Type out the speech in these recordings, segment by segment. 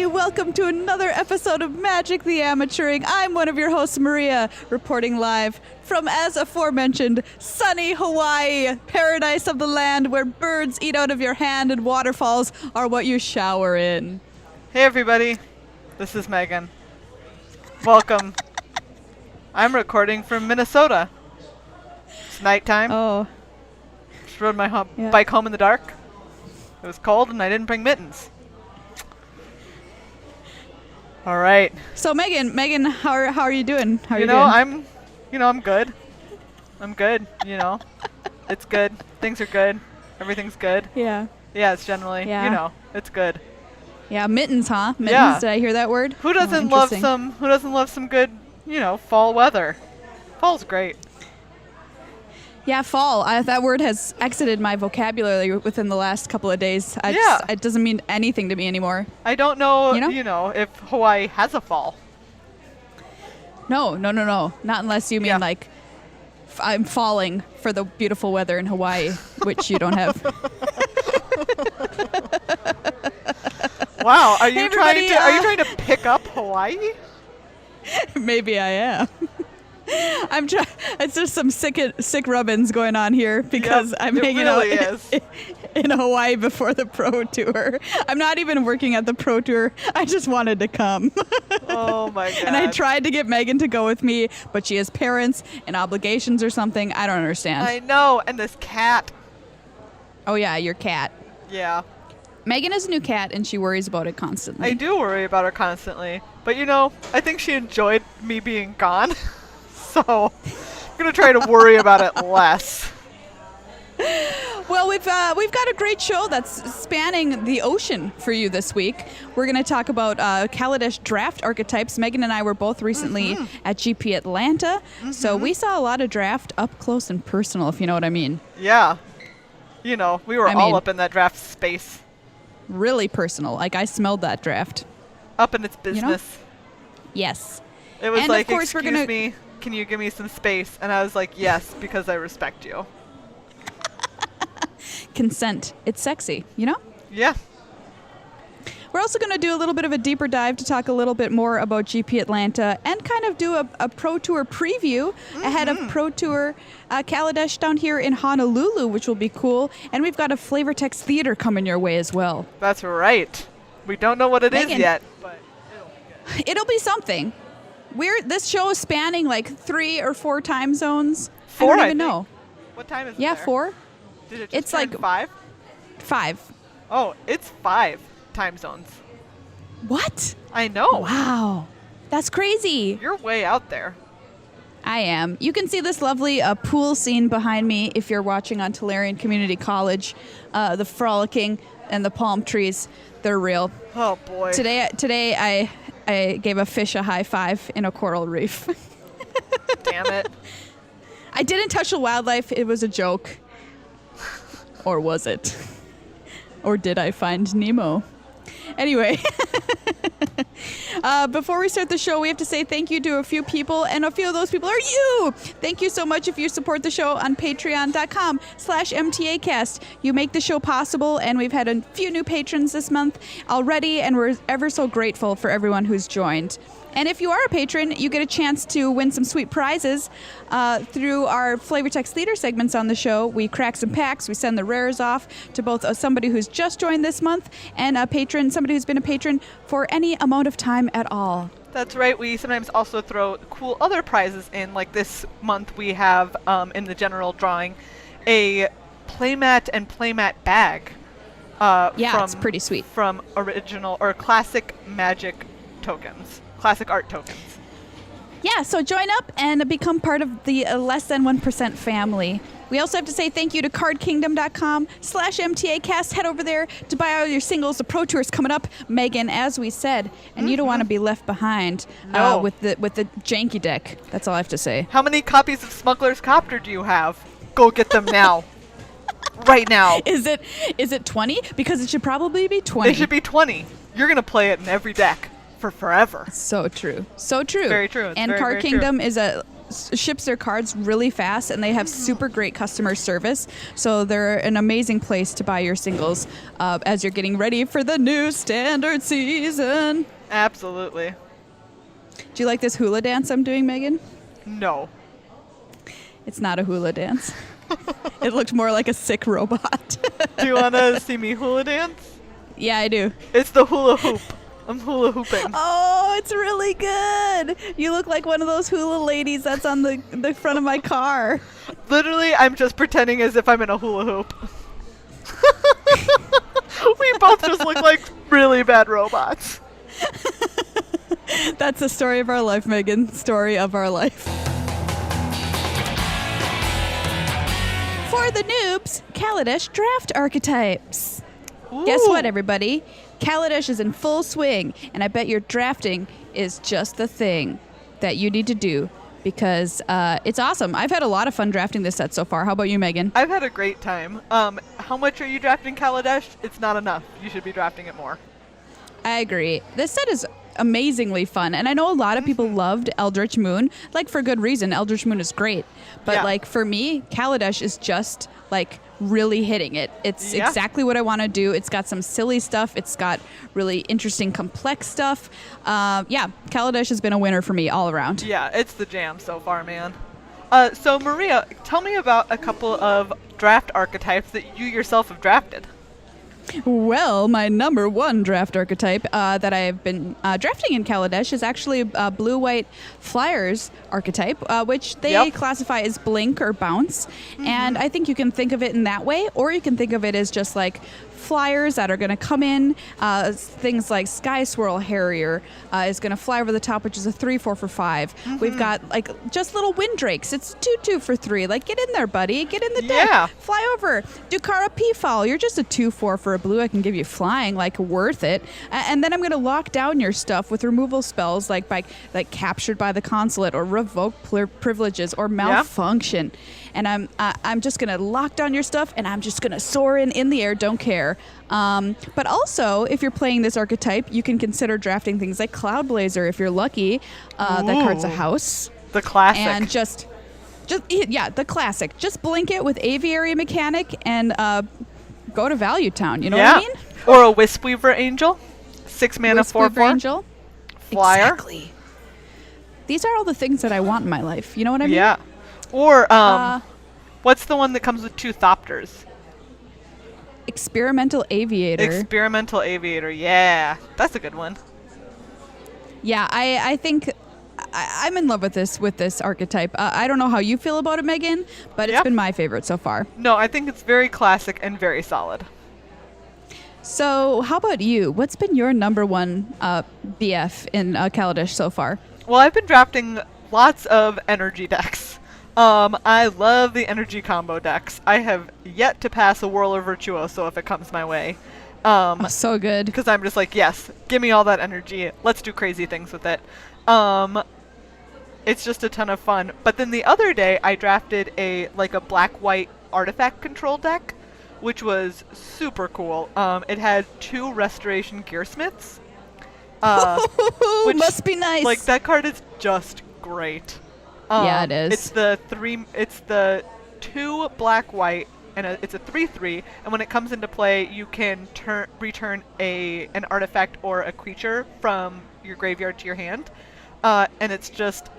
welcome to another episode of Magic the Amateuring. I'm one of your hosts, Maria, reporting live from, as aforementioned, sunny Hawaii, paradise of the land where birds eat out of your hand and waterfalls are what you shower in. Hey everybody, this is Meghan. Welcome. I'm recording from Minnesota. It's nighttime. Oh. Just rode my bike home in the dark. It was cold and I didn't bring mittens. All right. So Meghan, how are you doing? How are you doing? I'm good. I'm good, It's good. Things are good. Everything's good. Yeah. Yeah, it's generally, it's good. Yeah, mittens, huh? Mittens, yeah. Did I hear that word? Who doesn't love some good, fall weather? Fall's great. Yeah, fall. That word has exited my vocabulary within the last couple of days. It doesn't mean anything to me anymore. I don't know, if Hawaii has a fall. No. Not unless you mean I'm falling for the beautiful weather in Hawaii, which you don't have. Wow, are you trying to pick up Hawaii? Maybe I am. I'm trying. It's just some sick rubbins going on here because I'm hanging out in Hawaii before the pro tour. I'm not even working at the pro tour. I just wanted to come. Oh my god! And I tried to get Meghan to go with me, but she has parents and obligations or something. I don't understand. I know, and this cat. Oh yeah, your cat. Yeah. Meghan has a new cat, and she worries about it constantly. I do worry about her constantly, but I think she enjoyed me being gone. So, I'm going to try to worry about it less. Well, we've got a great show that's spanning the ocean for you this week. We're going to talk about Kaladesh draft archetypes. Meghan and I were both recently at GP Atlanta, so we saw a lot of draft up close and personal, if you know what I mean. Yeah. We were all up in that draft space. Really personal. Like, I smelled that draft. Up in its business. Yes. It was like, excuse me. Can you give me some space? And I was like, yes, because I respect you. Consent. It's sexy, Yeah. We're also going to do a little bit of a deeper dive to talk a little bit more about GP Atlanta and kind of do a Pro Tour preview ahead of Pro Tour Kaladesh down here in Honolulu, which will be cool. And we've got a Flavor Text Theater coming your way as well. That's right. We don't know what it is yet, but it'll be something. This show is spanning like 3 or 4 time zones. 4, I don't even know. What time is it? Yeah, there? 4. Did it just it's turn like 5? 5. Oh, it's 5 time zones. What? I know. Wow. That's crazy. You're way out there. I am. You can see this lovely pool scene behind me if you're watching on Tulare Community College. The frolicking and the palm trees, they're real. Oh, boy. Today I gave a fish a high five in a coral reef. Damn it. I didn't touch the wildlife. It was a joke. Or was it? Or did I find Nemo? Anyway, before we start the show, we have to say thank you to a few people, and a few of those people are you. Thank you so much if you support the show on patreon.com/MTAcast. You make the show possible, and we've had a few new patrons this month already, and we're ever so grateful for everyone who's joined. And if you are a patron, you get a chance to win some sweet prizes through our Flavor Text Theater segments on the show. We crack some packs. We send the rares off to both somebody who's just joined this month and somebody who's been a patron for any amount of time at all. That's right. We sometimes also throw cool other prizes in. Like this month, we have in the general drawing a playmat and playmat bag. It's pretty sweet. From original or classic Magic tokens. Classic art tokens. Yeah, so join up and become part of the less than 1% family. We also have to say thank you to cardkingdom.com/MTAcast. Head over there to buy all your singles. The Pro Tour's coming up, Meghan, as we said, and you don't want to be left behind with the janky deck. That's all I have to say. How many copies of Smuggler's Copter do you have? Go get them now. Right now. Is it 20? Because it should probably be 20. It should be 20. You're going to play it in every deck. For forever. So true. So true. Very true. It's and very, Card very Kingdom true. is a ships their cards really fast, and they have super great customer service. So they're an amazing place to buy your singles as you're getting ready for the new standard season. Absolutely. Do you like this hula dance I'm doing, Megan? No. It's not a hula dance. It looked more like a sick robot. Do you want to see me hula dance? Yeah, I do. It's the hula hoop. I'm hula hooping. Oh, it's really good. You look like one of those hula ladies that's on the front of my car. Literally, I'm just pretending as if I'm in a hula hoop. We both just look like really bad robots. That's the story of our life, Megan. Story of our life. For the noobs, Kaladesh draft archetypes. Ooh. Guess what, everybody? Kaladesh is in full swing, and I bet your drafting is just the thing that you need to do because it's awesome. I've had a lot of fun drafting this set so far. How about you, Megan? I've had a great time. How much are you drafting Kaladesh? It's not enough. You should be drafting it more. I agree. This set is amazingly fun, and I know a lot of people loved Eldritch Moon, like for good reason. Eldritch Moon is great, but Yeah. like for me, Kaladesh is just like really hitting it. It's Yeah. exactly what I want to do. It's got some silly stuff. It's got really interesting, complex stuff. Yeah, Kaladesh has been a winner for me all around. Yeah, it's the jam so far, man. So Maria, tell me about a couple of draft archetypes that you yourself have drafted. Well, my number one draft archetype that I've been drafting in Kaladesh is actually Blue-White Flyers archetype, which they classify as blink or bounce. And I think you can think of it in that way, or you can think of it as just like flyers that are going to come in. Things like Sky Swirl Harrier is going to fly over the top, which is a 3/4 for 5. We've got like just little Windrakes. It's 2/2 for 3. Like, get in there, buddy. Get in the deck. Yeah. Fly over. Dukara Peafowl. You're just a 2/4 for a blue. I can give you flying, like worth it. And then I'm going to lock down your stuff with removal spells like Captured by the Consulate or Revoke Privileges or Malfunction. And I'm just going to lock down your stuff, and I'm just going to soar in the air, don't care. But also, if you're playing this archetype, you can consider drafting things like Cloudblazer if you're lucky. That card's a house. The classic. And the classic. Just blink it with Aviary Mechanic and go to Value Town. You know what I mean? Or a Wisp-Weaver Angel. 6 mana, 4/4. Wisp-Weaver Angel. Flyer. Exactly. These are all the things that I want in my life. You know what I mean? Yeah. Or, what's the one that comes with 2 Thopters? Experimental Aviator. Experimental Aviator. Yeah. That's a good one. Yeah, I think I'm in love with this archetype. I don't know how you feel about it, Megan, but it's been my favorite so far. No, I think it's very classic and very solid. So how about you? What's been your number one BF in Kaladesh so far? Well, I've been drafting lots of energy decks. I love the energy combo decks. I have yet to pass a Whirler Virtuoso if it comes my way. So good. Because I'm just like, yes, give me all that energy. Let's do crazy things with it. It's just a ton of fun. But then the other day, I drafted a black-white artifact control deck, which was super cool. It had 2 Restoration Gearsmiths. Which must be nice. Like, that card is just great. Yeah, it is. It's the 2 black-white, and it's a 3/3. And when it comes into play, you can return an artifact or a creature from your graveyard to your hand. And it's just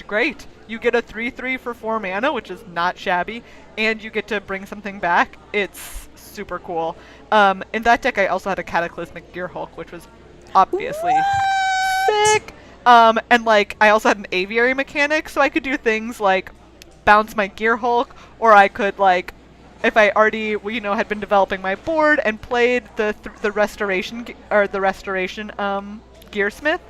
great. You get a 3/3 for 4 mana, which is not shabby, and you get to bring something back. It's super cool. In that deck, I also had a Cataclysmic Gearhulk, which was obviously sick. And I also had an Aviary Mechanic, so I could do things like bounce my Gearhulk, or I could if I already had been developing my board and played the restoration Gearsmith,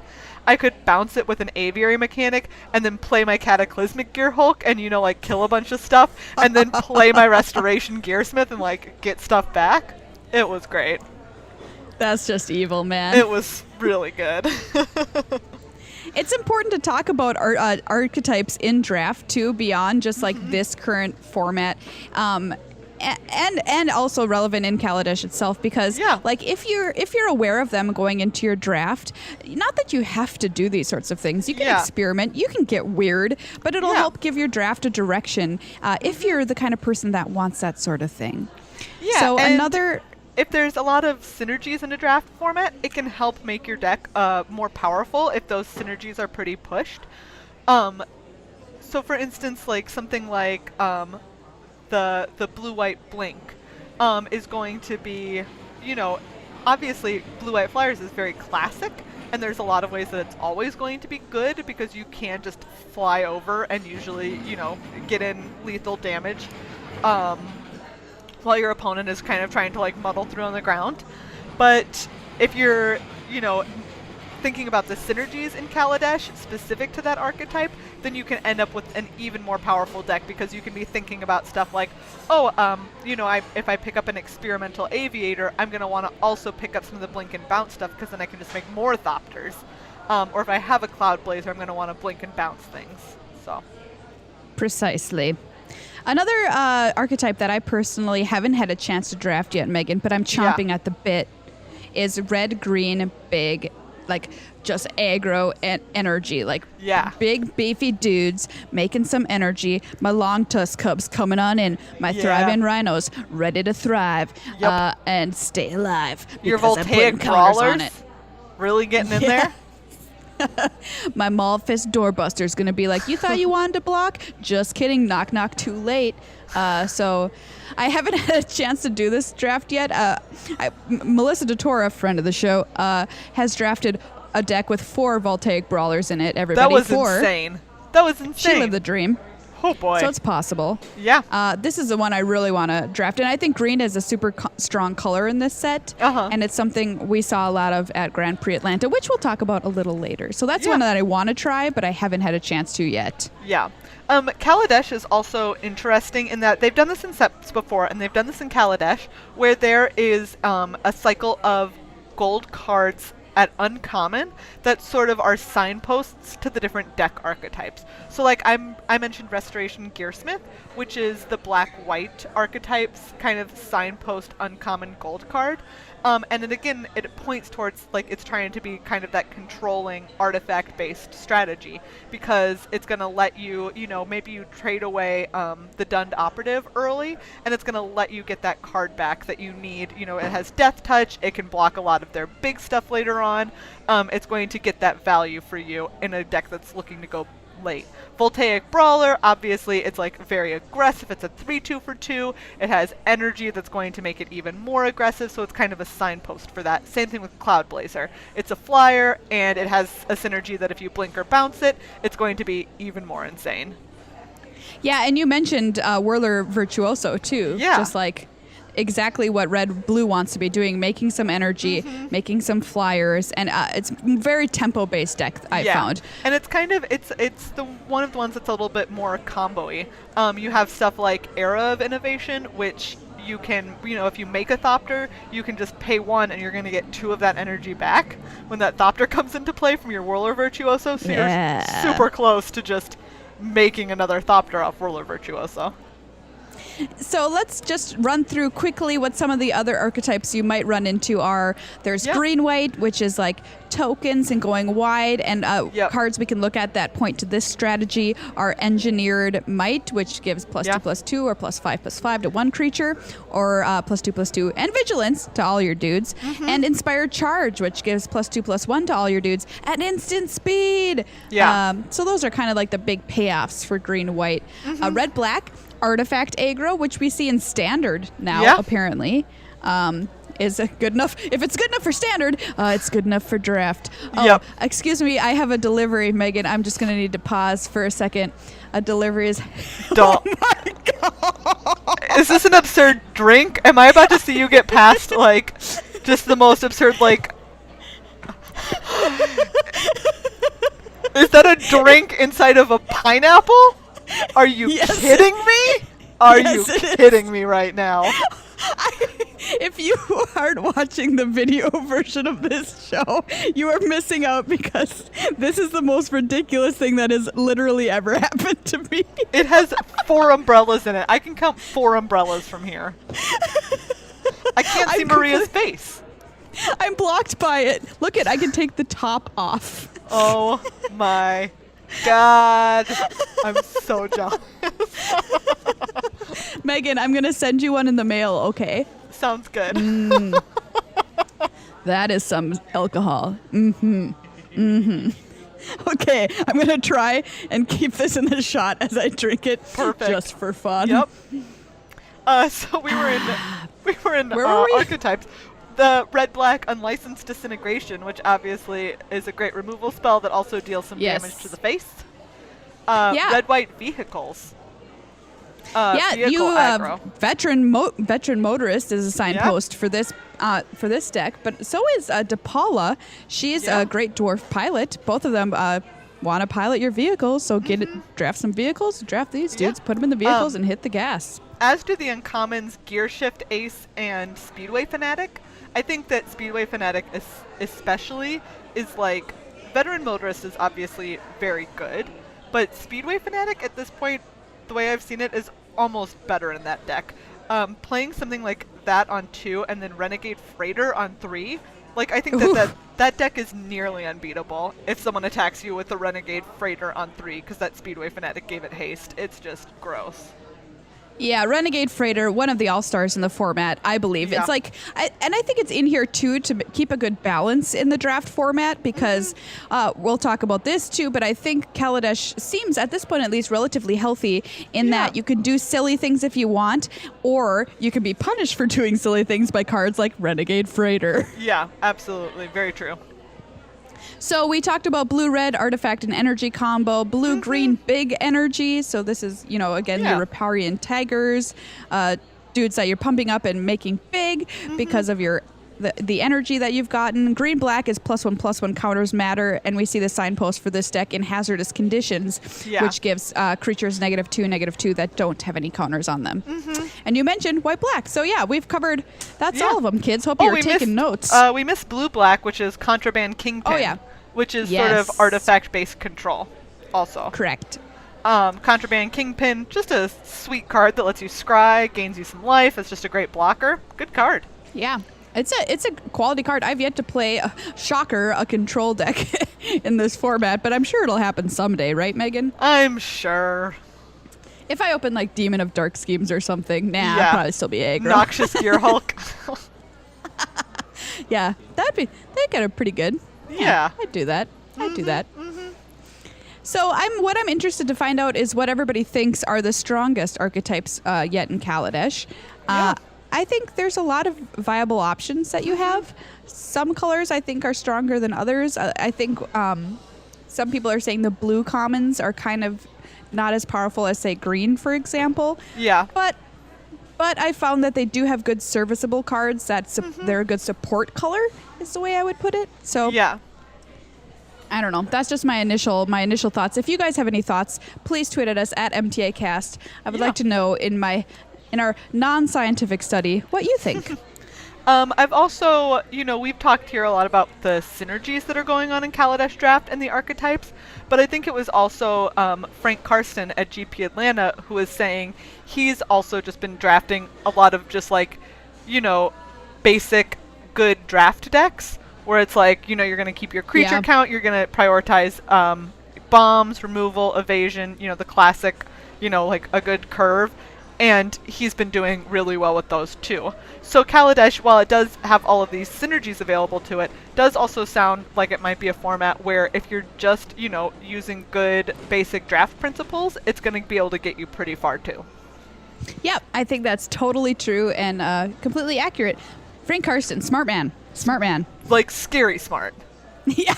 I could bounce it with an Aviary Mechanic and then play my Cataclysmic Gearhulk and kill a bunch of stuff and then play my Restoration Gearsmith and get stuff back. It was great. That's just evil, man. It was really good. It's important to talk about archetypes in draft too, beyond just this current format. and also relevant in Kaladesh itself, because like if you're aware of them going into your draft, not that you have to do these sorts of things. You can experiment, you can get weird, but it'll help give your draft a direction if you're the kind of person that wants that sort of thing. Yeah. So another. If there's a lot of synergies in a draft format, it can help make your deck more powerful if those synergies are pretty pushed. So for instance, like something like the blue-white blink is going to be, obviously blue-white flyers is very classic, and there's a lot of ways that it's always going to be good because you can just fly over and usually, get in lethal damage. While your opponent is kind of trying to like muddle through on the ground. But if you're, thinking about the synergies in Kaladesh specific to that archetype, then you can end up with an even more powerful deck because you can be thinking about stuff like, if I pick up an experimental aviator, I'm going to want to also pick up some of the blink and bounce stuff because then I can just make more Thopters. Or if I have a Cloud Blazer, I'm going to want to blink and bounce things. So. Precisely. Another archetype that I personally haven't had a chance to draft yet, Megan, but I'm chomping at the bit, is red-green big, like just aggro and energy. Like big, beefy dudes making some energy. My long tusk cubs coming on in. My thriving rhinos ready to thrive and stay alive. Your voltaic brawlers really getting in there? My Maulfist doorbuster's gonna be like, you thought you wanted to block? Just kidding, knock knock, too late. So I haven't had a chance to do this draft yet. Melissa DeTora, friend of the show, has drafted a deck with 4 voltaic brawlers in it. Everybody, that was 4. Insane. That was insane. She lived the dream. Oh boy. So it's possible. Yeah. This is the one I really want to draft. And I think green is a super strong color in this set. And it's something we saw a lot of at Grand Prix Atlanta, which we'll talk about a little later. So that's one that I want to try, but I haven't had a chance to yet. Yeah. Kaladesh is also interesting in that they've done this in sets before, and they've done this in Kaladesh, where there is a cycle of gold cards at uncommon that sort of are signposts to the different deck archetypes. So like I mentioned Restoration Gearsmith, which is the black-white archetype's kind of signpost uncommon gold card. And then again, it points towards like it's trying to be kind of that controlling artifact-based strategy because it's going to let you, maybe you trade away the Dund Operative early, and it's going to let you get that card back that you need. It has Death Touch. It can block a lot of their big stuff later on. It's going to get that value for you in a deck that's looking to go late. Voltaic Brawler, obviously, it's like very aggressive. It's a 3/2 for 2. It has energy that's going to make it even more aggressive, so it's kind of a signpost for that. Same thing with Cloud Blazer. It's a flyer, and it has a synergy that if you blink or bounce it, it's going to be even more insane. Yeah, and you mentioned Whirler Virtuoso, too. Yeah. Just like exactly what red-blue wants to be doing, making some energy, making some flyers, and it's very tempo-based deck, I found. And it's kind of, it's one of the ones that's a little bit more combo-y. You have stuff like Era of Innovation, which you can, if you make a Thopter, you can just pay 1 and you're going to get 2 of that energy back when that Thopter comes into play from your Whirler Virtuoso, so you're super close to just making another Thopter off Whirler Virtuoso. So let's just run through quickly what some of the other archetypes you might run into are. There's green-white, which is like tokens and going wide, and cards we can look at that point to this strategy are Engineered Might, which gives +2/+2 or +5/+5 to one creature, or +2/+2 and Vigilance to all your dudes, and Inspired Charge, which gives +2/+1 to all your dudes at instant speed. So those are kind of like the big payoffs for green-white. Red-black, Artifact Aggro, which we see in Standard now, apparently, is good enough. If it's good enough for Standard, it's good enough for Draft. Excuse me, I have a delivery, Megan. I'm just going to need to pause for a second. A delivery is... Oh my God! Is this an absurd drink? Am I about to see you get past, like, just the most absurd, like... Is that a drink inside of a pineapple? Are you kidding me? Are you kidding me right now? If you aren't watching the video version of this show, you are missing out because this is the most ridiculous thing that has literally ever happened to me. It has 4 umbrellas in it. I can count 4 umbrellas from here. I can't see Maria's face. I'm blocked by it. Look I can take the top off. Oh my God. I'm so jealous. Megan, I'm going to send you one in the mail, okay? Sounds good. That is some alcohol. Okay, I'm going to try and keep this in the shot as I drink it. Perfect. Just for fun. Yep. So we were in Where were we? Archetypes. The red-black unlicensed disintegration, which obviously is a great removal spell that also deals some damage to the face. Red-white vehicles. You aggro. veteran motorist is a signpost for this deck, but so is Depala. She's a great dwarf pilot. Both of them want to pilot your vehicles, so draft some vehicles, draft these dudes, put them in the vehicles, and hit the gas. As do the uncommons Gear Shift Ace and Speedway Fanatic. I think that Speedway Fanatic especially is like, veteran motorist is obviously very good, but Speedway Fanatic at this point, the way I've seen it, is almost better in that deck. Playing something like that on 2 and then Renegade Freighter on 3, like I think that deck is nearly unbeatable if someone attacks you with the Renegade Freighter on 3 because that Speedway Fanatic gave it haste. It's just gross. Yeah, Renegade Freighter, one of the all-stars in the format, I believe. Yeah. It's like, and I think it's in here, too, to keep a good balance in the draft format because we'll talk about this, too, but I think Kaladesh seems, at this point at least, relatively healthy in that you can do silly things if you want, or you can be punished for doing silly things by cards like Renegade Freighter. Yeah, absolutely. Very true. So we talked about blue-red artifact and energy combo, blue-green big energy. So this is, again, your Riparian Tigers, dudes that you're pumping up and making big because of the energy that you've gotten. Green-black is +1/+1 counters matter, and we see the signpost for this deck in hazardous conditions, which gives creatures -2/-2 that don't have any counters on them. And you mentioned white-black. So we've covered, that's all of them, kids. Hope you're taking notes. We missed blue-black, which is Contraband Kingpin, which is sort of artifact-based control also. Correct. Contraband Kingpin, just a sweet card that lets you scry, gains you some life. It's just a great blocker. Good card. Yeah. It's a quality card. I've yet to play, a control deck in this format, but I'm sure it'll happen someday, right, Megan? I'm sure. If I open like Demon of Dark Schemes or something, I'd probably still be aggro. Noxious Gear Hulk. That'd get it pretty good. Yeah. I'd do that. I'd do that. So what I'm interested to find out is what everybody thinks are the strongest archetypes yet in Kaladesh. I think there's a lot of viable options that you have. Some colors I think are stronger than others. I think some people are saying the blue commons are kind of not as powerful as, say, green, for example. Yeah. But I found that they do have good serviceable cards. They're a good support color, is the way I would put it. So I don't know. That's just my initial thoughts. If you guys have any thoughts, please tweet at us at MtA Cast. I would like to know in our non-scientific study what you think. I've also, we've talked here a lot about the synergies that are going on in Kaladesh Draft and the archetypes, but I think it was also Frank Karsten at GP Atlanta who was saying he's also just been drafting a lot of just like, basic good draft decks where it's like, you're going to keep your creature count, you're going to prioritize bombs, removal, evasion, the classic, like a good curve. And he's been doing really well with those too. So Kaladesh, while it does have all of these synergies available to it, does also sound like it might be a format where if you're just, using good basic draft principles, it's going to be able to get you pretty far too. Yep, I think that's totally true and completely accurate. Frank Karsten, smart man. Like scary smart. Yeah.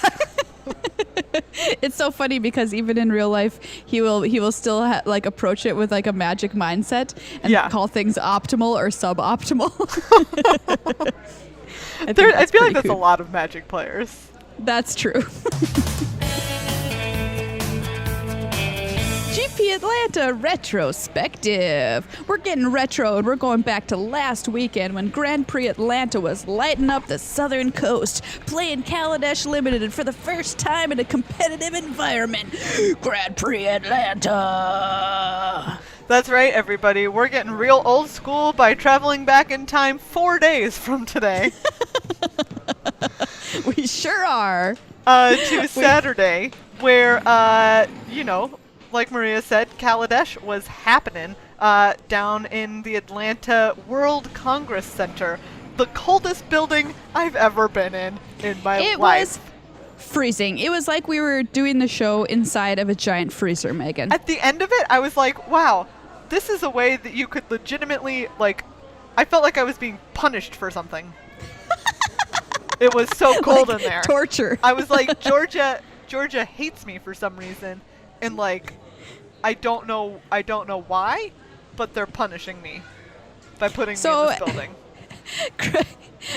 It's so funny because even in real life, he will still approach it with like a magic mindset and call things optimal or suboptimal. I feel like that's a lot of Magic players. That's true. GP Atlanta Retrospective. We're getting retro and we're going back to last weekend when Grand Prix Atlanta was lighting up the southern coast, playing Kaladesh Limited for the first time in a competitive environment. Grand Prix Atlanta. That's right, everybody. We're getting real old school by traveling back in time 4 days from today. We sure are. To Saturday, where, like Maria said, Kaladesh was happening down in the Atlanta World Congress Center, the coldest building I've ever been in my life. It was freezing. It was like we were doing the show inside of a giant freezer, Megan. At the end of it, I was like, wow, this is a way that you could legitimately, I felt like I was being punished for something. It was so cold in there. Torture. I was like, Georgia hates me for some reason, and I don't know why, but they're punishing me by putting me in this building.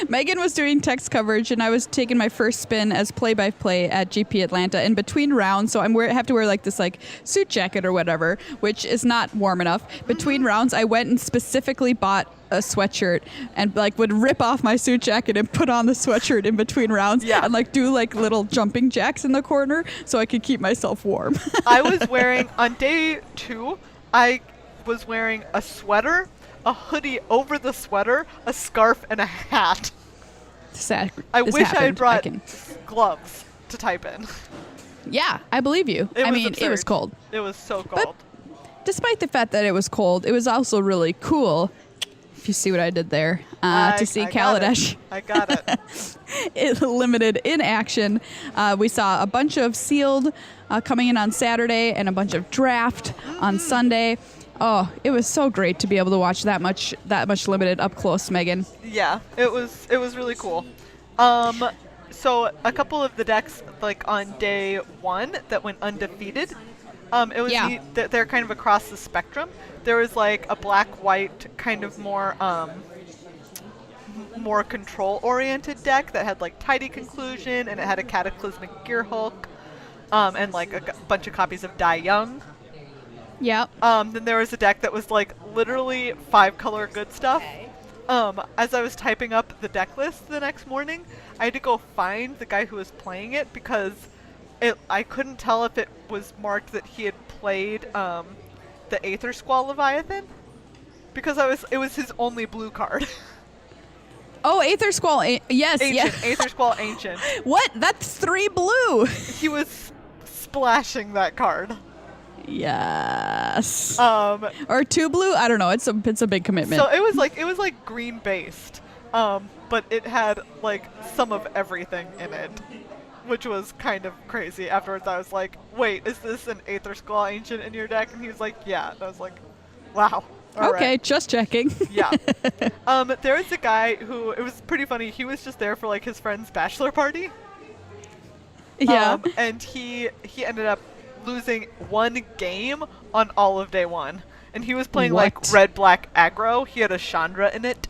Megan was doing text coverage, and I was taking my first spin as play-by-play at GP Atlanta. In between rounds, so I have to wear this suit jacket or whatever, which is not warm enough. Between rounds, I went and specifically bought a sweatshirt and would rip off my suit jacket and put on the sweatshirt in between rounds and do little jumping jacks in the corner so I could keep myself warm. I was wearing, on day 2, I was wearing a sweater, a hoodie over the sweater, a scarf, and a hat. I wish I had brought gloves to type in. Yeah, I believe you. It was cold. It was so But cold. despite the fact that it was cold, it was also really cool, if you see what I did there, to see Kaladesh. I got it. It limited in action. We saw a bunch of sealed coming in on Saturday and a bunch of draft on Sunday. Oh, it was so great to be able to watch that much limited up close, Megan. Yeah, it was really cool. So a couple of the decks on day 1 that went undefeated. It was neat that they're kind of across the spectrum. There was a black-white kind of more control-oriented deck that had Tidy Conclusion, and it had a Cataclysmic Gearhulk, and a bunch of copies of Die Young. Yep. Then there was a deck that was literally 5-color good stuff. As I was typing up the deck list the next morning, I had to go find the guy who was playing it because I couldn't tell if it was marked that he had played the Aether Squall Leviathan, because it was his only blue card. Oh, Aether Squall, yes, Ancient, Aether Squall Ancient. What? That's 3 blue. He was splashing that card. Yes. Or 2 blue? I don't know. It's a big commitment. So it was green based, but it had some of everything in it, which was kind of crazy. Afterwards, I was like, "Wait, is this an Aether Squall Ancient in your deck?" And he was like, "Yeah." And I was like, "Wow." All okay, right. just checking. Yeah. There was a guy who, it was pretty funny. He was just there for his friend's bachelor party. Yeah. And he ended up losing 1 game on all of day 1, and he was playing red-black aggro. He had a Chandra in it.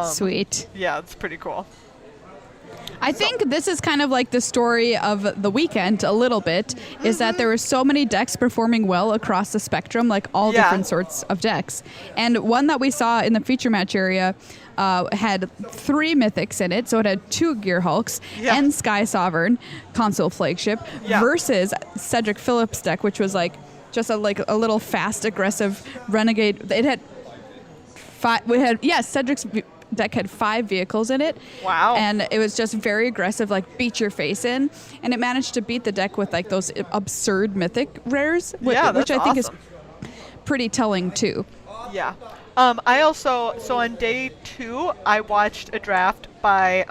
Sweet. Yeah, it's pretty cool. I think this is kind of the story of the weekend a little bit, is that there were so many decks performing well across the spectrum, all different sorts of decks. And one that we saw in the feature match area had 3 mythics in it, so it had 2 Gearhulks and Sky Sovereign, console flagship, versus Cedric Phillips' deck, which was just a little fast, aggressive renegade. It had 5. Cedric's deck had 5 vehicles in it. Wow. And it was just very aggressive, beat your face in. And it managed to beat the deck with those absurd mythic rares, which I think is pretty telling too. Yeah. I also, so on day 2, I watched a draft by,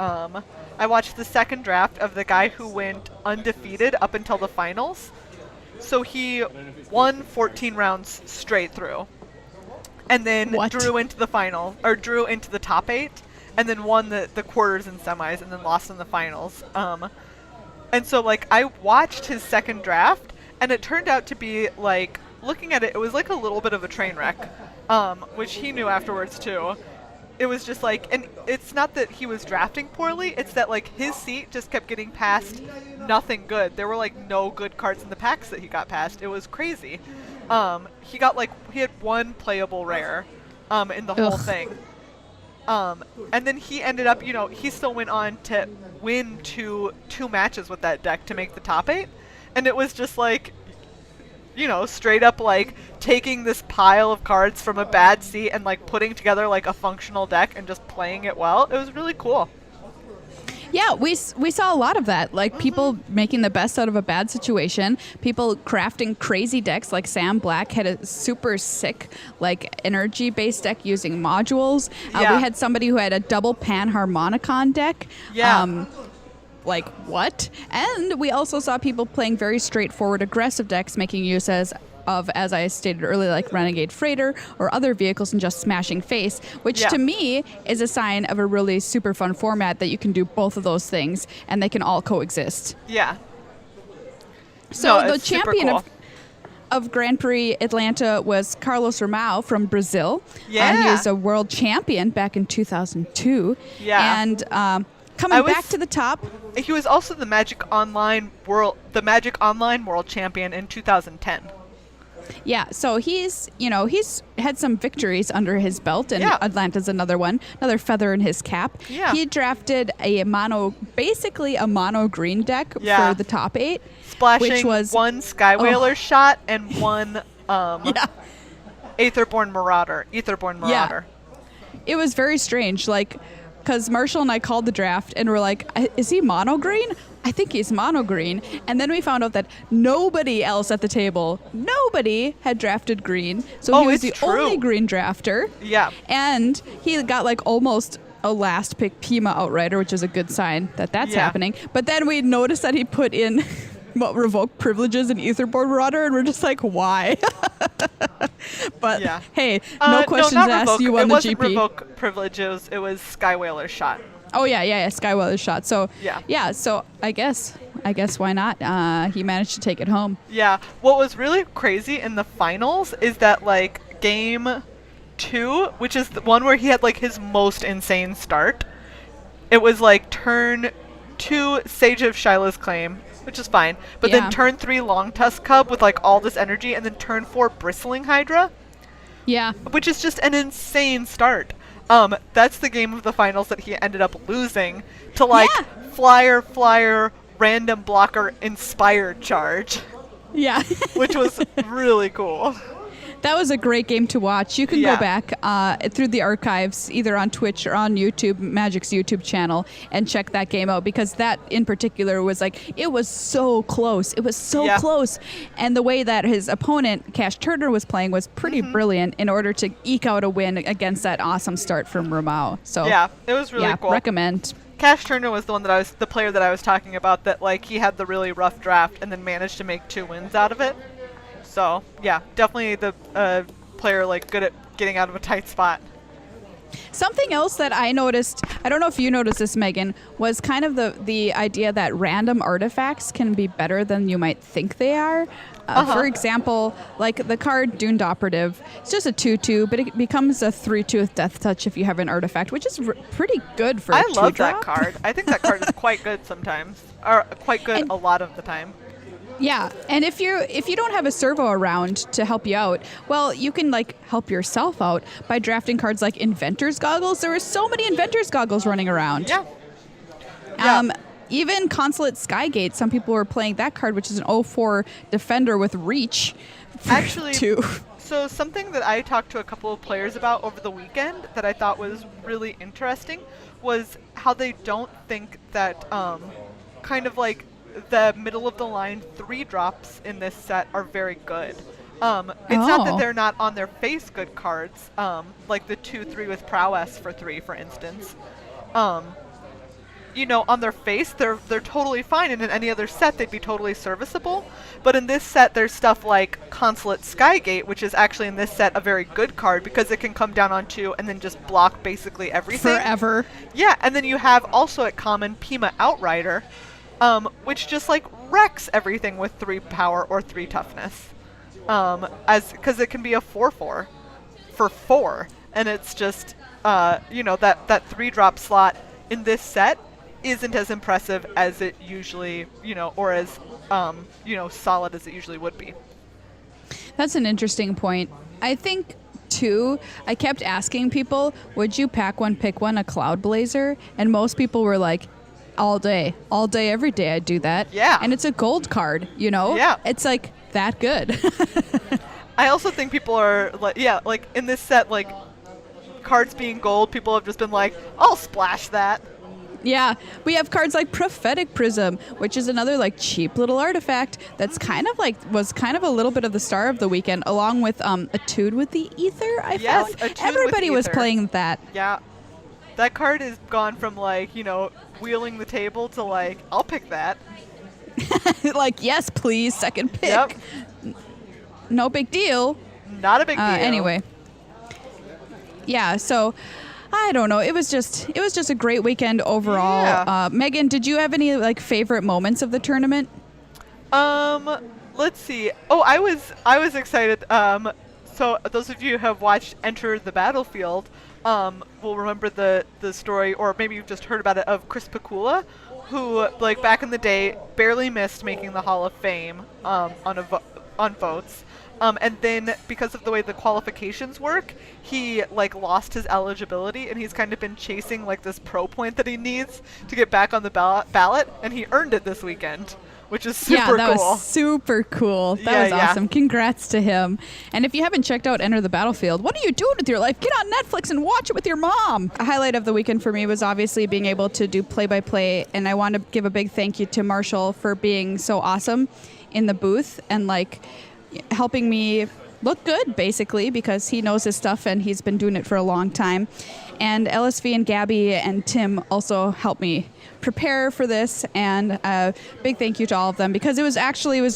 I watched the second draft of the guy who went undefeated up until the finals. So he won 14 rounds straight through. And then drew into the final, or drew into the top 8, and then won the quarters and semis, and then lost in the finals. And so I watched his second draft, and it turned out to be looking at it, it was a little bit of a train wreck, which he knew afterwards too. it was just like, and it's not that he was drafting poorly, it's that like his seat just kept getting past nothing good. There were like no good cards in the packs that he got past. It was crazy. He had one playable rare in the whole thing. And then he ended up, he still went on to win two matches with that deck to make the top 8. And it was just like, straight up like taking this pile of cards from a bad seat and like putting together like a functional deck and just playing it well. It was really cool. Yeah, we saw a lot of that, like people making the best out of a bad situation, people crafting crazy decks, like Sam Black had a super sick, like energy-based deck using modules. We had somebody who had a double Panharmonicon deck. Yeah. Like, what? And we also saw people playing very straightforward, aggressive decks, making use of, as I stated earlier, like Renegade Freighter or other vehicles and just smashing face, which to me is a sign of a really super fun format that you can do both of those things and they can all coexist. Yeah. So the champion of Grand Prix Atlanta was Carlos Ramao from Brazil. Yeah. He was a world champion back in 2002. Yeah. And coming back to the top. He was also the Magic Online world champion in 2010. Yeah, so he's had some victories under his belt, and Atlanta's another feather in his cap. Yeah. He drafted basically a mono green deck for the top 8. Splashing which was one Skywhaler shot and one Aetherborn Marauder. Yeah. It was very strange, like, because Marshall and I called the draft and we're like, is he mono green? I think he's mono green. And then we found out that nobody else at the table, had drafted green. So he was the only green drafter. Yeah. And he got like almost a last pick Pima Outrider, which is a good sign that that's happening. But then we noticed that he put in revoked privileges in Aetherborn Marauder, and we're just like, why? But hey, no questions asked. You won the GP. It wasn't revoke privileges. It was Skywhaler shot. Oh yeah, Skywhaler shot. So yeah. So I guess why not? He managed to take it home. Yeah. What was really crazy in the finals is that like game 2, which is the one where he had like his most insane start. It was like turn 2 Sage of Shiloh's Claim, which is fine, but then turn 3 Long Tusk Cub with like all this energy, and then turn 4 Bristling Hydra. Yeah. Which is just an insane start. That's the game of the finals that he ended up losing to like flyer, random blocker, inspired charge. Yeah. Which was really cool. That was a great game to watch. You can go back through the archives, either on Twitch or on YouTube, Magic's YouTube channel, and check that game out, because that in particular was like, it was so close. It was so close. And the way that his opponent, Cash Turner, was playing was pretty brilliant in order to eke out a win against that awesome start from Ramao. So yeah, it was really cool. Recommend. Cash Turner was the player that I was talking about that like he had the really rough draft and then managed to make 2 wins out of it. So, yeah, definitely the player like good at getting out of a tight spot. Something else that I noticed, I don't know if you noticed this, Megan, was kind of the idea that random artifacts can be better than you might think they are. For example, like the card Doomed Operative, it's just a 2/2, but it becomes a 3/2 with Death Touch if you have an artifact, which is pretty good for a 2-drop. I love that card. I think that card is quite good sometimes, or quite good a lot of the time. Yeah, and if you don't have a servo around to help you out, well, you can like help yourself out by drafting cards like Inventor's Goggles. There were so many Inventor's Goggles running around. Yeah. Even Consulate Skygate, some people were playing that card, which is an 0/4 defender with reach. Actually, so something that I talked to a couple of players about over the weekend that I thought was really interesting was how they don't think that kind of like the middle of the line 3-drops in this set are very good. It's not that they're not on their face good cards, like the 2/3 with Prowess for 3, for instance. On their face, they're totally fine, and in any other set, they'd be totally serviceable. But in this set, there's stuff like Consulate Skygate, which is actually in this set a very good card because it can come down on 2 and then just block basically everything. Forever. Yeah, and then you have also at common Pima Outrider, which just like wrecks everything with 3 power or 3 toughness. Because it can be a 4/4 for 4, and it's just that 3-drop slot in this set isn't as impressive as it usually, or as, solid as it usually would be. That's an interesting point. I think, too, I kept asking people, would you pack one, pick one, a Cloud Blazer? And most people were like, all day, every day I'd do that. Yeah. And it's a gold card, Yeah. It's like that good. I also think people are, like in this set, like, cards being gold, people have just been like, I'll splash that. Yeah, we have cards like Prophetic Prism, which is another like cheap little artifact that's was kind of a little bit of the star of the weekend, along with Attuned with the Ether. I found everybody was playing that. Yeah, that card has gone from like wheeling the table to like I'll pick that. Like yes, please, second pick. Yep. No big deal. Not a big deal. Anyway. Yeah, so I don't know. It was just a great weekend overall. Yeah. Meghan, did you have any like favorite moments of the tournament? Let's see. Oh, I was excited. So those of you who have watched Enter the Battlefield, will remember the story, or maybe you've just heard about it, of Chris Pikula, who like back in the day barely missed making the Hall of Fame on votes. And then because of the way the qualifications work, he like lost his eligibility, and he's kind of been chasing like this pro point that he needs to get back on the ballot, and he earned it this weekend, which is super cool. Yeah, that was super cool. That was awesome. Congrats to him. And if you haven't checked out Enter the Battlefield, what are you doing with your life? Get on Netflix and watch it with your mom. A highlight of the weekend for me was obviously being able to do play-by-play, and I want to give a big thank you to Marshall for being so awesome in the booth and like helping me look good, basically, because he knows his stuff and he's been doing it for a long time. And LSV and Gabby and Tim also helped me prepare for this, and big thank you to all of them, because it was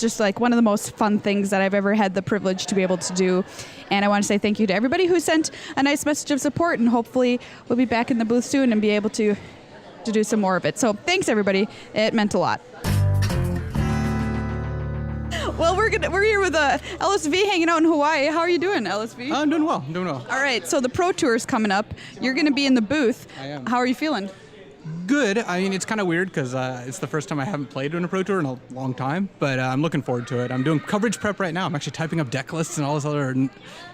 just like one of the most fun things that I've ever had the privilege to be able to do. And I want to say thank you to everybody who sent a nice message of support, and hopefully we'll be back in the booth soon and be able to do some more of it. So thanks everybody, it meant a lot. Well, we're here with LSV hanging out in Hawaii. How are you doing, LSV? I'm doing well. All right, so the Pro Tour's coming up. You're going to be in the booth. I am. How are you feeling? Good. I mean, it's kind of weird because it's the first time I haven't played in a Pro Tour in a long time, but I'm looking forward to it. I'm doing coverage prep right now. I'm actually typing up deck lists and all this other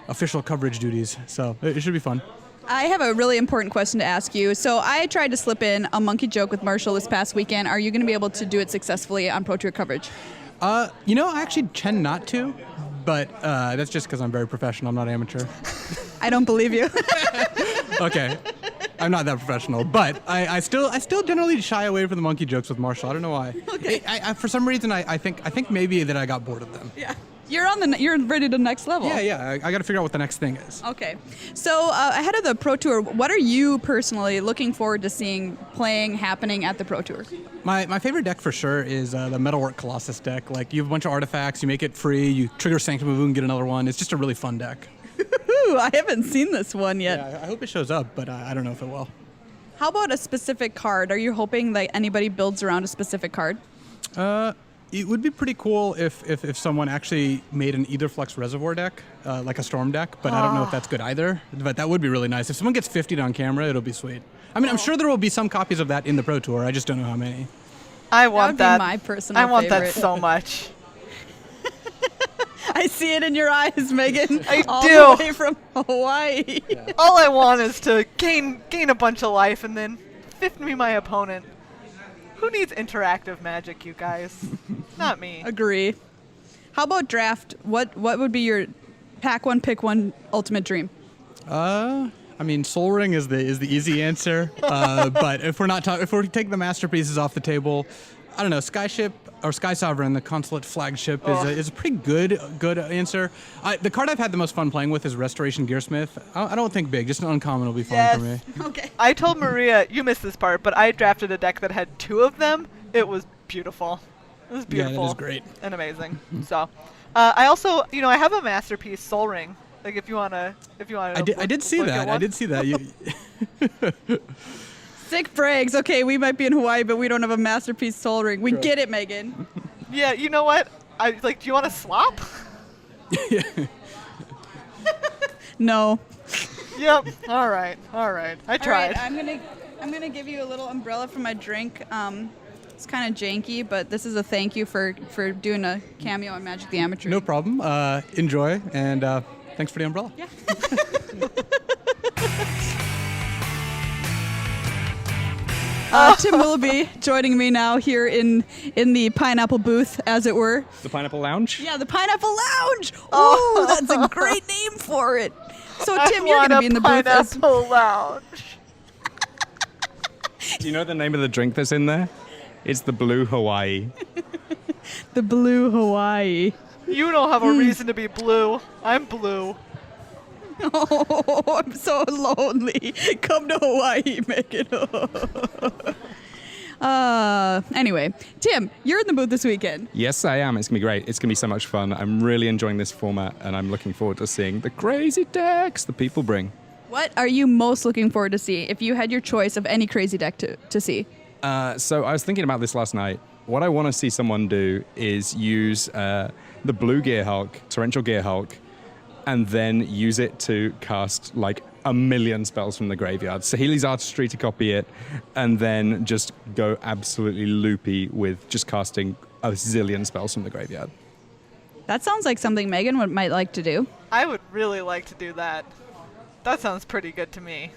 official coverage duties, so it should be fun. I have a really important question to ask you. So I tried to slip in a monkey joke with Marshall this past weekend. Are you going to be able to do it successfully on Pro Tour coverage? I actually tend not to, but that's just because I'm very professional. I'm not amateur. I don't believe you. Okay. I'm not that professional, but I still generally shy away from the monkey jokes with Marshall. I don't know why. Okay. I for some reason, I think maybe that I got bored of them. Yeah. You're ready to the next level. Yeah. I got to figure out what the next thing is. Okay. So ahead of the Pro Tour, what are you personally looking forward to seeing happening at the Pro Tour? My favorite deck for sure is the Metalwork Colossus deck. Like, you have a bunch of artifacts, you make it free, you trigger Sanctum of Moon, get another one. It's just a really fun deck. I haven't seen this one yet. Yeah, I hope it shows up, but I don't know if it will. How about a specific card? Are you hoping that anybody builds around a specific card? It would be pretty cool if someone actually made an Aetherflux Reservoir deck, like a Storm deck, but I don't know if that's good either. But that would be really nice. If someone gets 50'd on camera, it'll be sweet. I mean, I'm sure there will be some copies of that in the Pro Tour. I just don't know how many. I want that. That would be my personal I want favorite. that so much. I see it in your eyes, Meghan. I all do. the way from Hawaii. Yeah. All I want is to gain a bunch of life and then 50 me my opponent. Who needs interactive magic, you guys? Not me. Agree. How about draft? What would be your pack one, pick one ultimate dream? I mean, Soul Ring is the easy answer. But if we're taking the masterpieces off the table, I don't know. Skyship or Sky Sovereign, the Consulate flagship, is a pretty good answer. The card I've had the most fun playing with is Restoration Gearsmith. I don't think big. Just an uncommon will be fun for me. Okay. I told Maria, you missed this part, but I drafted a deck that had 2 of them. It was beautiful. It was beautiful. Yeah, that is great. And amazing. So, I also, I have a masterpiece, Soul Ring. Like, if you wanna. I did see that. I did see that. You. Sick brags. Okay, we might be in Hawaii, but we don't have a masterpiece Soul Ring. We get it, Meghan. Yeah, you know what? Do you want to swap? No. Yep. All right. I tried. All right, I'm gonna give you a little umbrella for my drink. It's kind of janky, but this is a thank you for doing a cameo on Magic the Amateur. No problem. Enjoy, and thanks for the umbrella. Yeah. Tim Willoughby joining me now here in the pineapple booth, as it were. The Pineapple Lounge? Yeah, the Pineapple Lounge. Oh, that's a great name for it. So Tim, you're going to be in the booth. Pineapple Lounge. Do you know the name of the drink that's in there? It's the Blue Hawaii. The Blue Hawaii. You don't have a reason to be blue. I'm blue. Oh, I'm so lonely. Come to Hawaii, Meghan. Anyway, Tim, you're in the booth this weekend. Yes, I am. It's going to be great. It's going to be so much fun. I'm really enjoying this format, and I'm looking forward to seeing the crazy decks the people bring. What are you most looking forward to see if you had your choice of any crazy deck to see? So I was thinking about this last night. What I want to see someone do is use the Blue Gear Hulk, Torrential Gear Hulk, and then use it to cast like a million spells from the graveyard. So Healy's Artistry to copy it, and then just go absolutely loopy with just casting a zillion spells from the graveyard. That sounds like something Meghan might like to do. I would really like to do that. That sounds pretty good to me.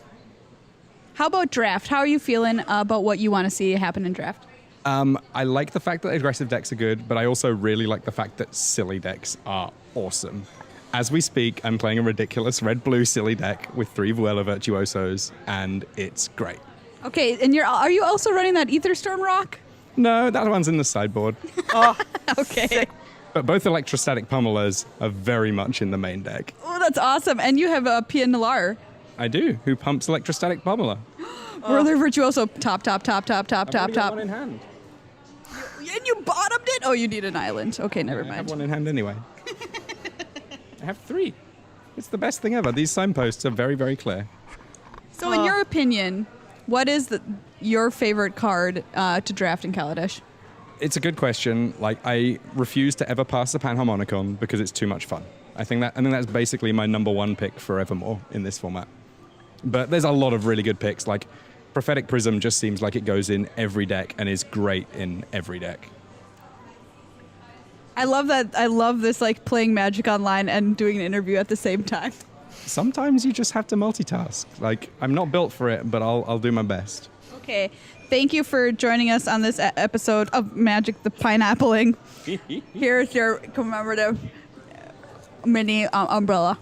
How about draft? How are you feeling about what you want to see happen in draft? I like the fact that aggressive decks are good, but I also really like the fact that silly decks are awesome. As we speak, I'm playing a ridiculous red-blue silly deck with 3 Vuela Virtuosos, and it's great. Okay, and are you also running that Aetherstorm Rock? No, that one's in the sideboard. Oh, Okay. sick. But both electrostatic pummelers are very much in the main deck. Oh, that's awesome. And you have a Pia Nalar. I do, who pumps electrostatic pummeler. Whirler Virtuoso. Top. I've already got one in hand. And you bottomed it? Oh, you need an island. Okay, never I have mind. one in hand anyway. I have 3. It's the best thing ever. These signposts are very, very clear. So in your opinion, what is your favorite card to draft in Kaladesh? It's a good question. Like, I refuse to ever pass the Panharmonicon because it's too much fun. I think that's basically my number 1 pick forevermore in this format. But there's a lot of really good picks. Like, Prophetic Prism just seems like it goes in every deck and is great in every deck. I love that. I love this, like, playing Magic Online and doing an interview at the same time. Sometimes you just have to multitask. Like, I'm not built for it, but I'll do my best. Okay. Thank you for joining us on this episode of Magic the Pineappling. Here's your commemorative mini umbrella.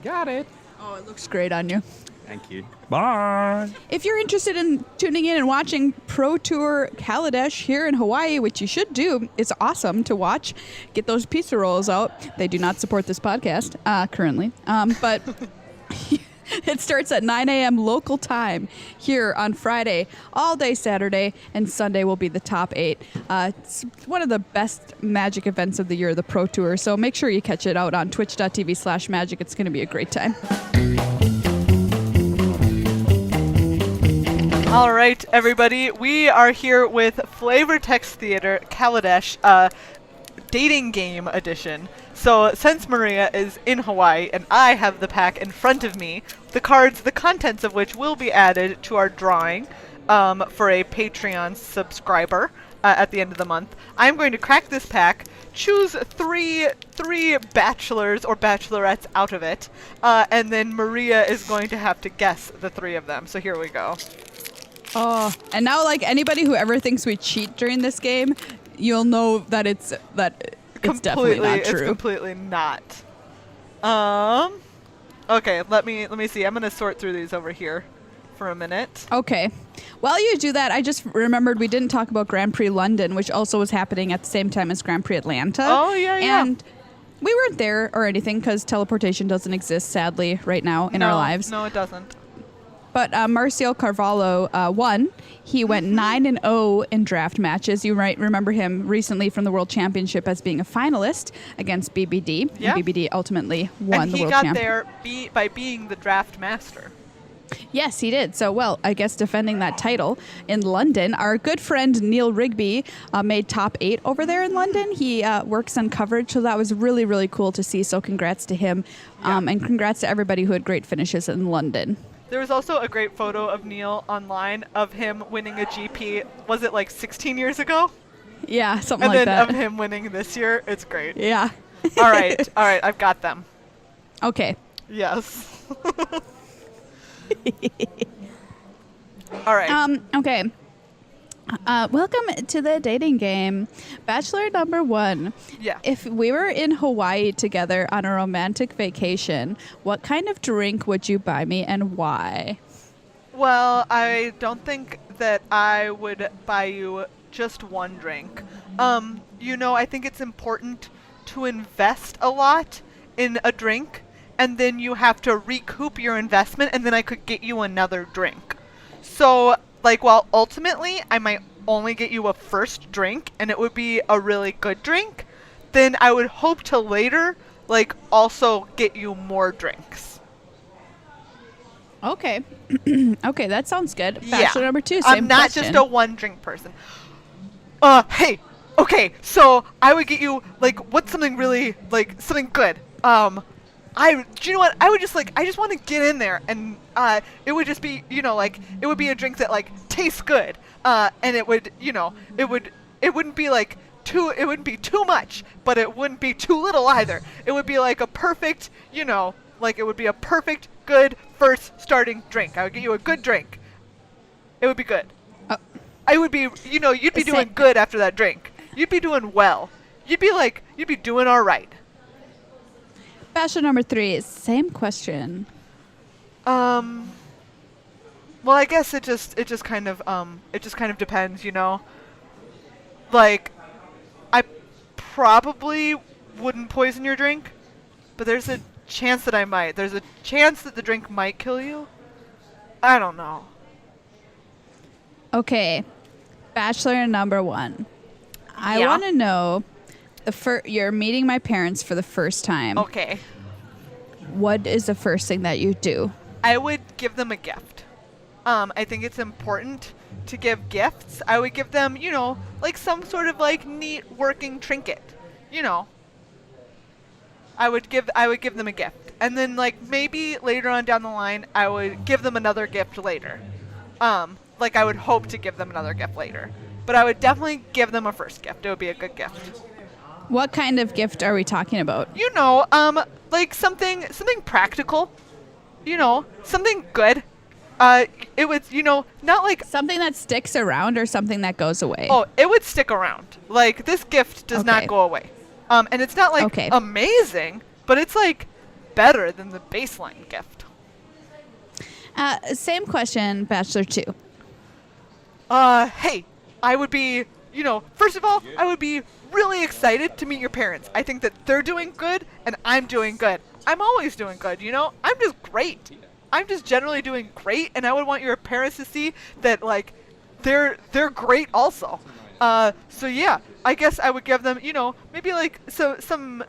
Got it. Oh, it looks great on you. Thank you. Bye. If you're interested in tuning in and watching Pro Tour Kaladesh here in Hawaii, which you should do, it's awesome to watch. Get those pizza rolls out. They do not support this podcast currently, but it starts at 9 a.m. local time here on Friday. All day Saturday and Sunday will be the top 8. It's one of the best Magic events of the year, the Pro Tour. So make sure you catch it out on twitch.tv/magic. It's going to be a great time. All right, everybody. We are here with Flavor Text Theater Kaladesh, dating game edition. So since Maria is in Hawaii and I have the pack in front of me, the cards, the contents of which will be added to our drawing for a Patreon subscriber at the end of the month, I'm going to crack this pack, choose three bachelors or bachelorettes out of it, and then Maria is going to have to guess the 3 of them. So here we go. Oh, and now, like, anybody who ever thinks we cheat during this game, you'll know that it's definitely not true. It's completely not. Okay, let me see. I'm gonna sort through these over here for a minute. Okay. While you do that, I just remembered we didn't talk about Grand Prix London, which also was happening at the same time as Grand Prix Atlanta. Oh, yeah. And we weren't there or anything because teleportation doesn't exist, sadly, right now in our lives. No, it doesn't. But Marcio Carvalho won. He went 9-0 in draft matches. You might remember him recently from the World Championship as being a finalist against BBD. Yeah. And BBD ultimately won and the World he got Championship. there by being the draft master. Yes, he did. So, well, I guess defending that title in London, our good friend Neil Rigby made top 8 over there in London. He works on coverage, so that was really, really cool to see. So congrats to him, and congrats to everybody who had great finishes in London. There was also a great photo of Neil online of him winning a GP. Was it like 16 years ago? Yeah, something And like then that. of him winning this year. It's great. Yeah. All right. I've got them. Okay. Yes. All right. Okay. Welcome to the dating game. Bachelor number 1. Yeah. If we were in Hawaii together on a romantic vacation, what kind of drink would you buy me and why? Well, I don't think that I would buy you just one drink. I think it's important to invest a lot in a drink, and then you have to recoup your investment, and then I could get you another drink. So, while ultimately I might only get you a first drink, and it would be a really good drink, then I would hope to later, also get you more drinks. Okay. Okay, that sounds good. Bachelor number 2, same I'm not question. just a one drink person. Hey, okay, so I would get you, what's something really, something good? Do you know what? I just want to get in there, and it would just be, it would be a drink that tastes good, and it would, it wouldn't be too much, but it wouldn't be too little either. It would be a perfect, it would be a perfect good first starting drink. I would get you a good drink. It would be good. I would be, you'd be doing good after that drink. You'd be doing well. You'd be doing all right. Bachelor number 3, same question. Well, I guess it just kind of depends, I probably wouldn't poison your drink, but there's a chance that I might. There's a chance that the drink might kill you. I don't know. Okay. Bachelor number 1. I Yeah? want to know you're meeting my parents for the first time. Okay. What is the first thing that you do? I would give them a gift. I think it's important to give gifts. I would give them, some sort of neat working trinket. I would give them a gift. And then maybe later on down the line I would give them another gift later. I would hope to give them another gift later. But I would definitely give them a first gift. It would be a good gift. What kind of gift are we talking about? Something practical. Something good. It would, not Something that sticks around or something that goes away? Oh, it would stick around. This gift does not Okay. go away. And it's not Okay. amazing, but it's better than the baseline gift. Same question, Bachelor 2. Hey, I would be, first of all, I would be really excited to meet your parents. I think that they're doing good and I'm doing good. I'm always doing good, I'm just great. I'm just generally doing great, and I would want your parents to see that they're great also. So yeah, I guess I would give them, maybe some,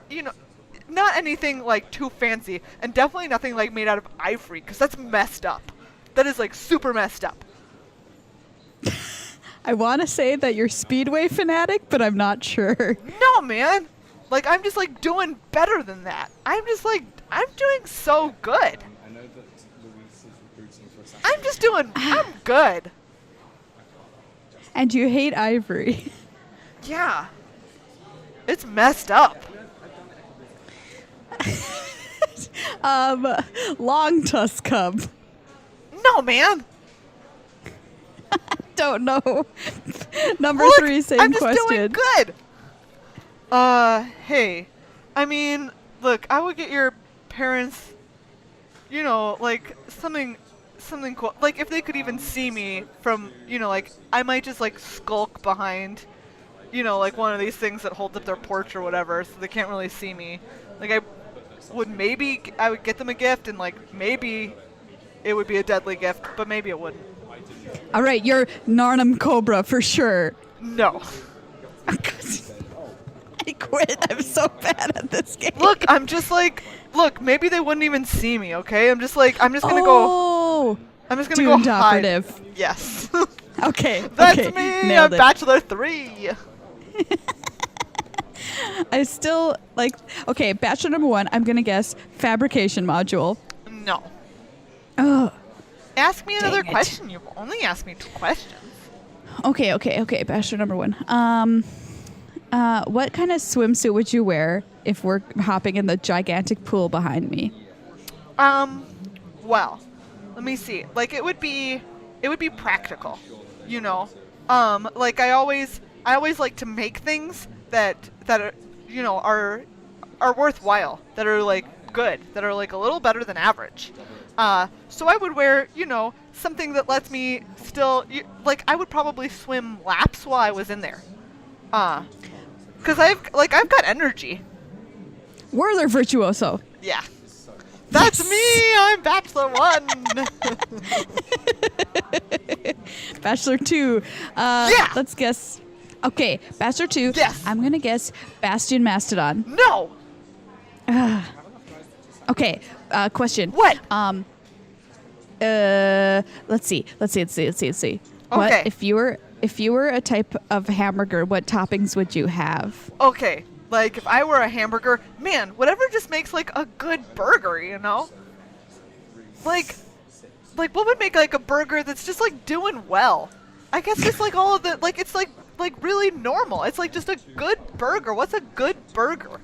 not anything too fancy, and definitely nothing made out of ivory, because that's messed up. That is super messed up. I want to say that you're Speedway fanatic, but I'm not sure. No, man. I'm just doing better than that. I'm just I'm doing so good. I know that Louise is recruiting for a second. I'm just doing, I'm good. And you hate ivory. Yeah. It's messed up. Long tusk cub. No, man. Don't know. Number Look, 3, same I'm just question. doing good. Hey. I mean, look, I would get your parents, something cool. If they could even see me from, I might just skulk behind, one of these things that holds up their porch or whatever, so they can't really see me. I would get them a gift, and maybe it would be a deadly gift, but maybe it wouldn't. All right, you're Narnum Cobra for sure. No. I quit. I'm so bad at this game. Look, I'm just look, maybe they wouldn't even see me, okay? I'm just gonna go. Oh, I'm just gonna go Doomed hide. operative. Yes. Okay. That's okay. me. Nailed I'm it. Bachelor 3. I still like. Okay, bachelor number 1. I'm gonna guess fabrication module. No. Ugh. Ask me another Dang it. question. You've only asked me 2 questions. Okay. Bachelor number 1. What kind of swimsuit would you wear if we're hopping in the gigantic pool behind me? Well, let me see. Like it would be practical, you know. Like I always like to make things that are, you know, are worthwhile, that are like good, that are like a little better than average. So I would wear, you know, something that lets me still, like I would probably swim laps while I was in there. Cause I've got energy. Whirler virtuoso. Yeah. That's Yes. me. I'm Bachelor 1. Bachelor 2. Yeah. Let's guess. Okay, Bachelor 2. Yes. I'm gonna guess Bastion Mastodon. No. Okay. Question. What? Let's see. What Okay. if you were a type of hamburger? What toppings would you have? Okay. Like if I were a hamburger, man, whatever just makes like a good burger, you know? Like what would make like a burger that's just like doing well? I guess just like all of the like it's like really normal. It's like just a good burger. What's a good burger?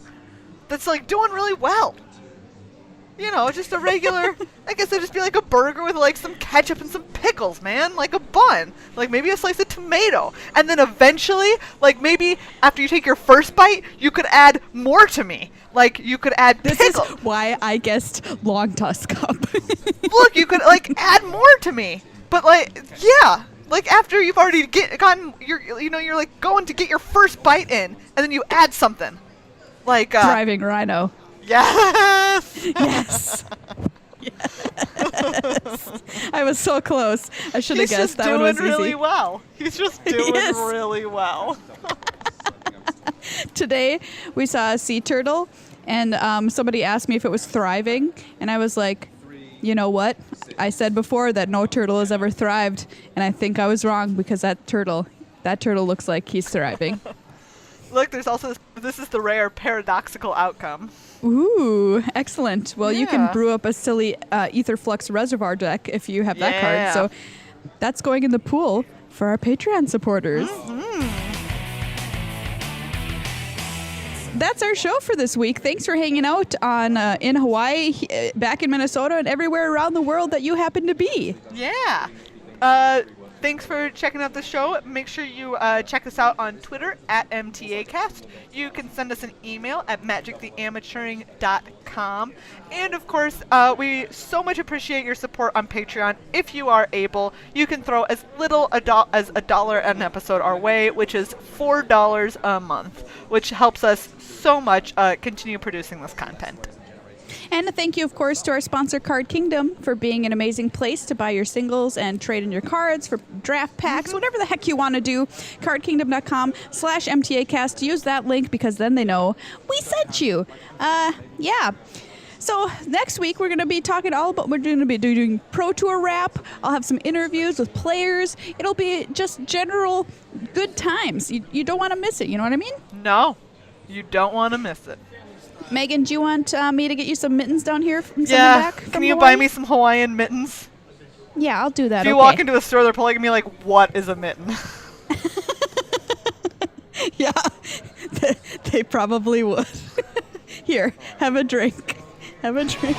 That's like doing really well. You know, just a regular, I guess it'd just be like a burger with like some ketchup and some pickles, man. Like a bun. Like maybe a slice of tomato. And then eventually, like maybe after you take your first bite, you could add more to me. Like you could add This pickle. is why I guessed long tusk cup. Look, you could like add more to me. But like, yeah. Like after you've already gotten, you're like going to get your first bite in, and then you add something. Like, Driving rhino. yes. Yes. Yes. I was so close. I should have He's guessed just that one doing was really easy. well. He's just doing Yes. really well. Today we saw a sea turtle, and somebody asked me if it was thriving, and I was like, you know what? I said before that no turtle has ever thrived, and I think I was wrong because that turtle looks like he's thriving. Look, there's also this is the rare paradoxical outcome. Ooh, excellent. Well, you can Yeah. brew up a silly ether flux reservoir deck if you have that Yeah. card. So that's going in the pool for our Patreon supporters. That's our show for this week. Thanks for hanging out on in Hawaii, back in Minnesota, and everywhere around the world that you happen to be. Yeah. Thanks for checking out the show. Make sure you check us out on Twitter at MTAcast. You can send us an email at magictheamateuring.com. And of course, we so much appreciate your support on Patreon. If you are able, you can throw as little as $1 an episode our way, which is $4 a month, which helps us so much continue producing this content. And a thank you, of course, to our sponsor, Card Kingdom, for being an amazing place to buy your singles and trade in your cards for draft packs, whatever the heck you want to do. CardKingdom.com/MTAcast. Use that link because then they know we sent you. Yeah. So next week we're going to be talking all about, we're going to be doing Pro Tour wrap. I'll have some interviews with players. It'll be just general good times. You don't want to miss it. You know what I mean? No, you don't want to miss it. Megan, do you want me to get you some mittens down here from Yeah, back can from you Hawaii? buy me some Hawaiian mittens? Yeah, I'll do that. If you okay. walk into a store, they're probably going to be like, what is a mitten? Yeah, they probably would. Here, have a drink. Have a drink.